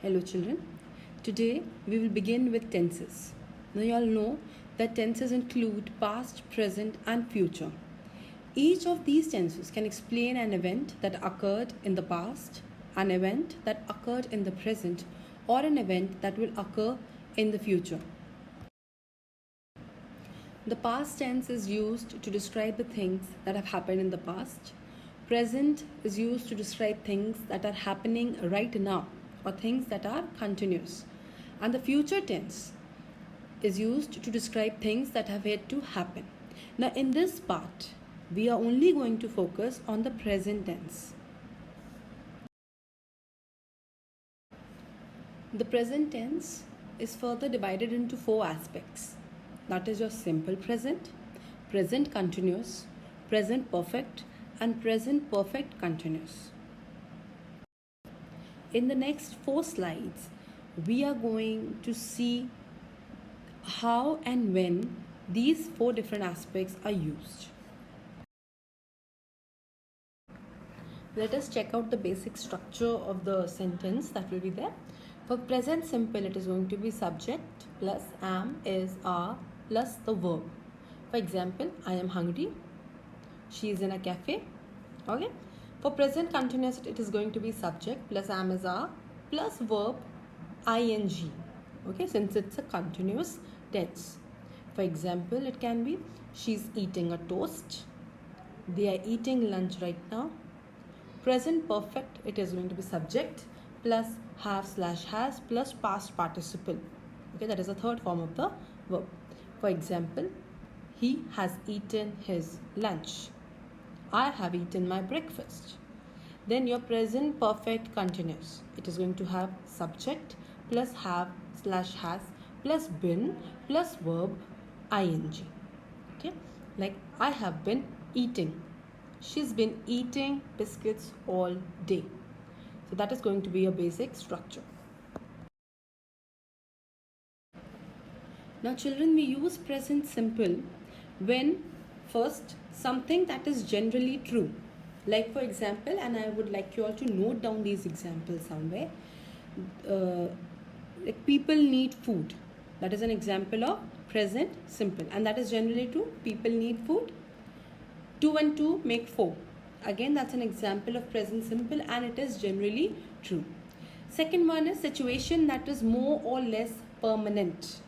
Hello children. Today we will begin with tenses. Now you all know that tenses include past, present and future. Each of these tenses can explain an event that occurred in the past, an event that occurred in the present, or an event that will occur in the future. The past tense is used to describe the things that have happened in the past. Present is used to describe things that are happening right now or things that are continuous. And the future tense is used to describe things that have yet to happen. Now in this part, we are only going to focus on the present tense. The present tense is further divided into 4 aspects. That is your simple present, present continuous, present perfect and present perfect continuous. In the next 4 slides, we are going to see how and when these 4 different aspects are used. Let us check out the basic structure of the sentence that will be there. For present simple, it is going to be subject plus am, is, are plus the verb. For example, I am hungry. She is in a cafe. Okay. For present continuous, it is going to be subject plus am, is, are plus verb ing. Okay, since it's a continuous tense. For example, it can be she's eating a toast. They are eating lunch right now. Present perfect, it is going to be subject plus have/has plus past participle. Okay, that is the third form of the verb. For example, he has eaten his lunch. I have eaten my breakfast. Then your present perfect continuous. It is going to have subject plus have/has plus been plus verb ing. Okay, like I have been eating. She's been eating biscuits all day. So that is going to be a basic structure. Now children, we use present simple when first something that is generally true. Like for example, and I would like you all to note down these examples somewhere. Like people need food. That is an example of present simple, and that is generally true. People need food. 2 and 2 make 4. Again, that's an example of present simple and it is generally true. Second one is situation that is more or less permanent.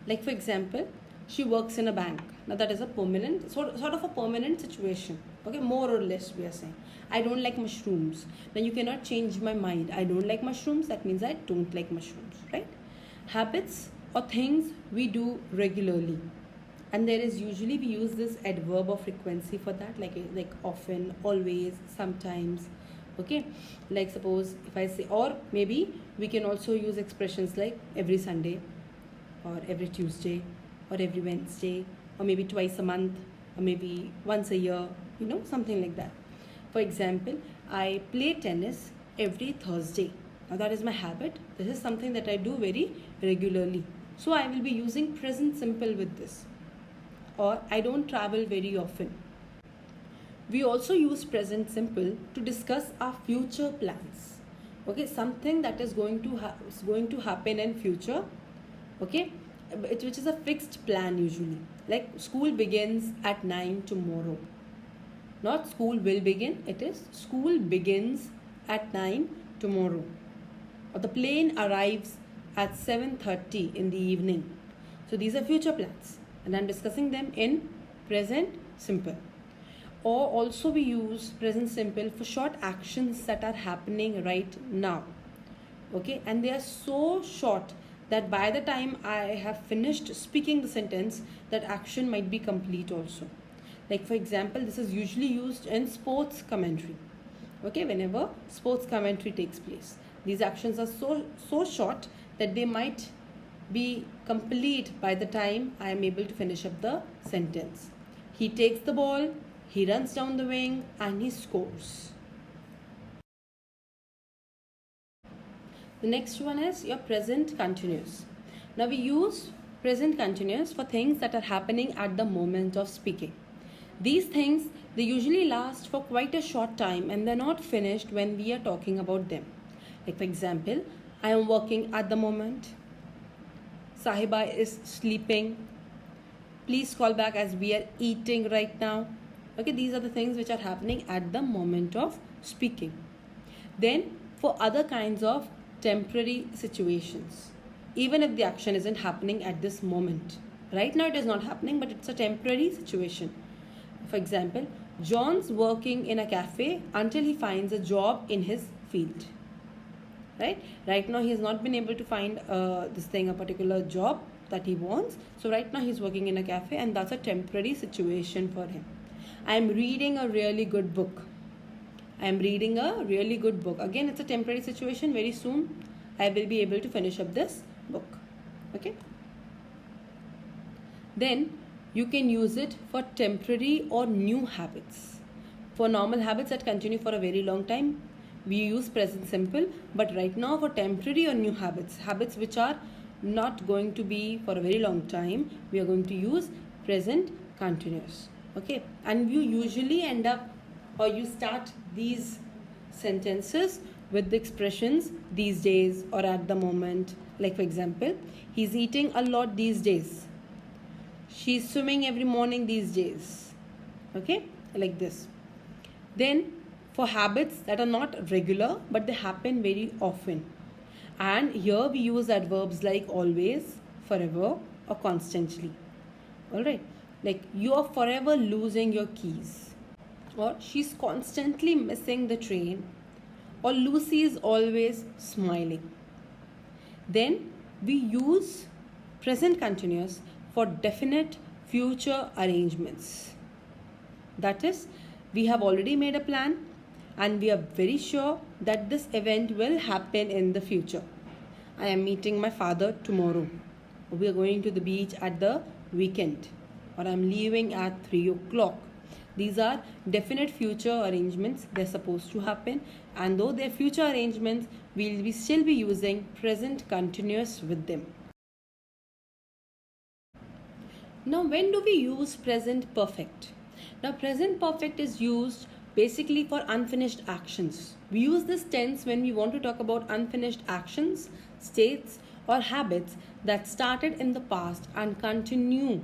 Like for example, she works in a bank. Now that is a permanent, sort of a permanent situation. Okay, more or less we are saying. I don't like mushrooms. Now you cannot change my mind. I don't like mushrooms. That means I don't like mushrooms, right? Habits or things we do regularly. And there is usually we use this adverb of frequency for that, like often, always, sometimes. Okay, like suppose if I say, or maybe we can also use expressions like every Sunday or every Tuesday or every Wednesday or maybe twice a month or maybe once a year, you know, something like that. For example, I play tennis every Thursday. Now that is my habit. This is something that I do very regularly. So I will be using present simple with this. Or I don't travel very often. We also use present simple to discuss our future plans. Okay, something that is going to happen in future. Okay, which is a fixed plan usually. Like school begins at 9 tomorrow. Not school will begin. It is school begins at 9 tomorrow. Or the plane arrives at 7:30 in the evening. So these are future plans. And I'm discussing them in present simple. Or also we use present simple for short actions that are happening right now. Okay, and they are so short that by the time I have finished speaking the sentence, that action might be complete also. Like for example, this is usually used in sports commentary. Okay, whenever sports commentary takes place. These actions are so short that they might be complete by the time I am able to finish up the sentence. He takes the ball, he runs down the wing and he scores. The next one is your present continuous. Now we use present continuous for things that are happening at the moment of speaking. These things, they usually last for quite a short time and they're not finished when we are talking about them. Like for example, I am working at the moment. Sahiba is sleeping. Please call back as we are eating right now. Okay, these are the things which are happening at the moment of speaking. Then for other kinds of temporary situations, even if the action isn't happening at this moment, right now it is not happening, but it's a temporary situation. For example, John's working in a cafe until he finds a job in his field. Right now he has not been able to find a particular job that he wants. So right now he's working in a cafe, and that's a temporary situation for him. I am reading a really good book. Again, it's a temporary situation. Very soon I will be able to finish up this book. Okay. Then you can use it for temporary or new habits. For normal habits that continue for a very long time, we use present simple. But right now for temporary or new habits which are not going to be for a very long time, we are going to use present continuous. Okay. And you usually end up, or you start these sentences with the expressions these days or at the moment. Like for example, he's eating a lot these days. She's swimming every morning these days. Okay, like this. Then for habits that are not regular but they happen very often, and here we use adverbs like always, forever, or constantly. Alright, like you are forever losing your keys, or she's constantly missing the train, or Lucy is always smiling. Then we use present continuous for definite future arrangements. That is, we have already made a plan and we are very sure that this event will happen in the future. I am meeting my father tomorrow. We are going to the beach at the weekend, or I am leaving at 3 o'clock. These are definite future arrangements. They're supposed to happen, and though they're future arrangements, we'll still be using present continuous with them. Now, when do we use present perfect? Now, present perfect is used basically for unfinished actions. We use this tense when we want to talk about unfinished actions, states, or habits that started in the past and continue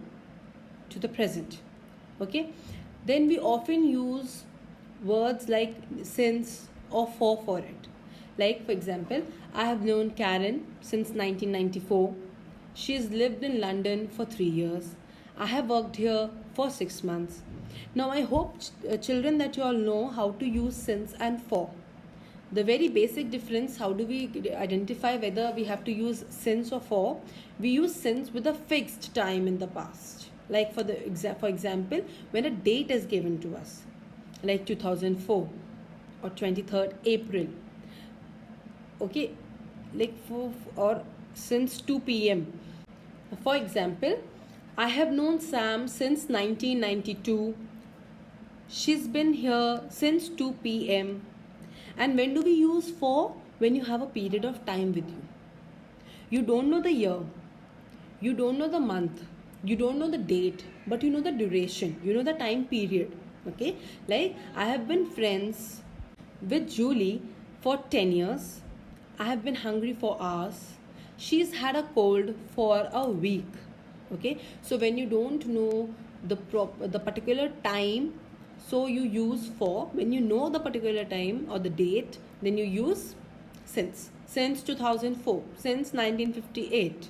to the present. Okay? Then we often use words like since or for it. Like for example, I have known Karen since 1994. She's lived in London for 3 years. I have worked here for 6 months. Now I hope children that you all know how to use since and for. The very basic difference, how do we identify whether we have to use since or for? We use since with a fixed time in the past. Like for example, when a date is given to us, like 2004 or 23rd April. Okay, like or since 2 p.m. For example, I have known Sam since 1992. She's been here since 2 p.m. And when do we use for? When you have a period of time with you. You don't know the year. You don't know the month. You don't know the date. But you know the duration. You know the time period. Okay? Like, I have been friends with Julie for 10 years. I have been hungry for hours. She's had a cold for a week. Okay? So when you don't know the particular time, so you use for. When you know the particular time or the date, then you use since. Since 2004, since 1958,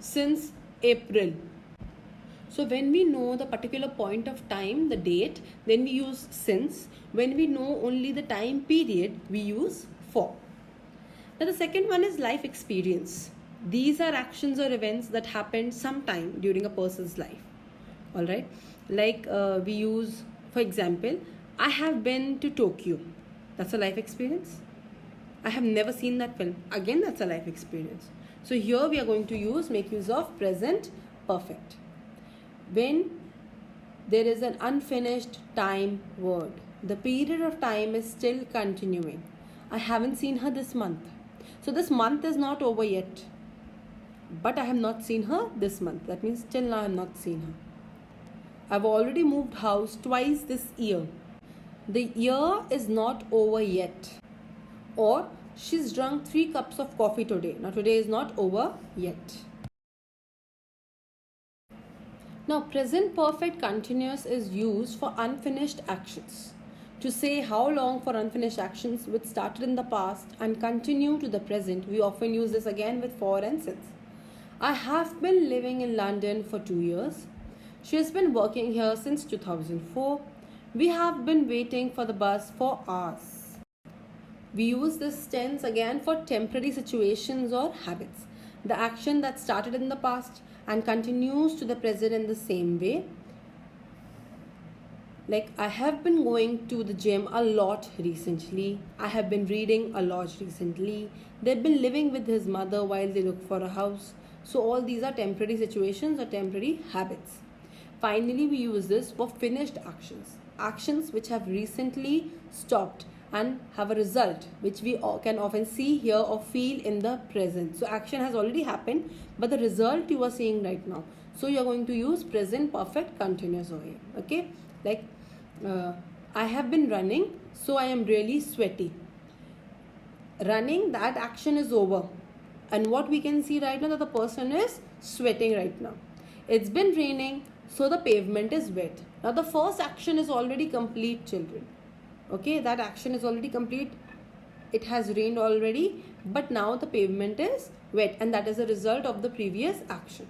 since April. So when we know the particular point of time, the date, then we use since. When we know only the time period, we use for. Now the second one is life experience. These are actions or events that happened sometime during a person's life. Alright, like we use, for example, I have been to Tokyo. That's a life experience. I have never seen that film. Again, that's a life experience. So here we are going to make use of present perfect. When there is an unfinished time word, the period of time is still continuing. I haven't seen her this month. So this month is not over yet. But I have not seen her this month. That means till now I have not seen her. I've already moved house twice this year. The year is not over yet. Or She's drunk 3 cups of coffee today. Now today is not over yet. Now present perfect continuous is used for unfinished actions. To say how long for unfinished actions which started in the past and continue to the present, we often use this again with for and since. I have been living in London for 2 years. She has been working here since 2004. We have been waiting for the bus for hours. We use this tense again for temporary situations or habits. The action that started in the past and continues to the present in the same way. Like, I have been going to the gym a lot recently. I have been reading a lot recently. They've been living with his mother while they look for a house. So all these are temporary situations or temporary habits. Finally, we use this for finished actions. Actions which have recently stopped and have a result which we can often see, hear or feel in the present. So action has already happened, but the result you are seeing right now. So you are going to use present perfect continuous over here. Okay, like I have been running, so I am really sweaty. Running, that action is over, and what we can see right now that the person is sweating right now. It's been raining, so the pavement is wet. Now the first action is already complete, children. Okay, that action is already complete. It has rained already, but now the pavement is wet, and that is a result of the previous action.